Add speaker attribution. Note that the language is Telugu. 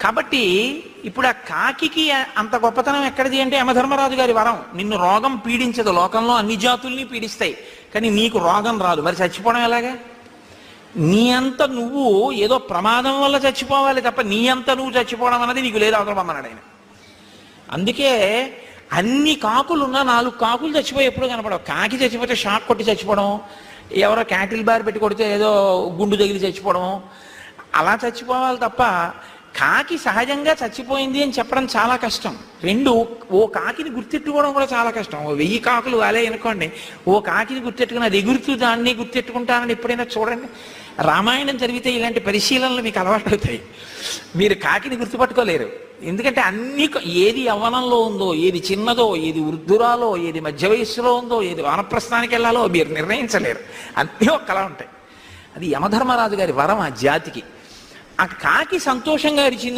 Speaker 1: కాబట్టి ఇప్పుడు ఆ కాకికి అంత గొప్పతనం ఎక్కడిది అంటే యమధర్మరాజు గారి వరం. నిన్ను రోగం పీడించదు, లోకంలో అన్ని జాతుల్ని పీడిస్తాయి, కానీ నీకు రోగం రాదు. మరి చచ్చిపోవడం ఎలాగా? నీ అంత నువ్వు ఏదో ప్రమాదం వల్ల చచ్చిపోవాలి తప్ప నీ అంత నువ్వు చచ్చిపోవడం అన్నది నీకు లేదు అవతలమన్నాడు ఆయన. అందుకే అన్ని కాకులున్నా 4 కాకులు చచ్చిపోయి ఎప్పుడు కనపడవు. కాకి చచ్చిపోతే షాక్ కొట్టి చచ్చిపోవడం, ఎవరో క్యాటిల్ బార్ పెట్టి కొడితే ఏదో గుండు తగిలి చచ్చిపోవడం, అలా చచ్చిపోవాలి తప్ప కాకి సహజంగా చచ్చిపోయింది అని చెప్పడం చాలా కష్టం. 2 ఓ కాకిని గుర్తెట్టుకోవడం కూడా చాలా కష్టం. 1000 కాకులు వాలే అనుకోండి, ఓ కాకిని గుర్తెట్టుకుని అది ఎగురుతూ దాన్ని గుర్తెట్టుకుంటానని ఎప్పుడైనా చూడండి. రామాయణం చదివితే ఇలాంటి పరిశీలనలు మీకు అలవాటు అవుతాయి. మీరు కాకిని గుర్తుపట్టుకోలేరు. ఎందుకంటే అన్ని ఏది యవ్వనంలో ఉందో, ఏది చిన్నదో, ఏది వృద్ధురాలో, ఏది మధ్య వయస్సులో ఉందో, ఏది వానప్రస్థానికి వెళ్ళాలో మీరు నిర్ణయించలేరు. అన్నీ ఒక్కలా ఉంటాయి. అది యమధర్మరాజు గారి వరం ఆ జాతికి. ఆ కాకి సంతోషంగా అరిచింది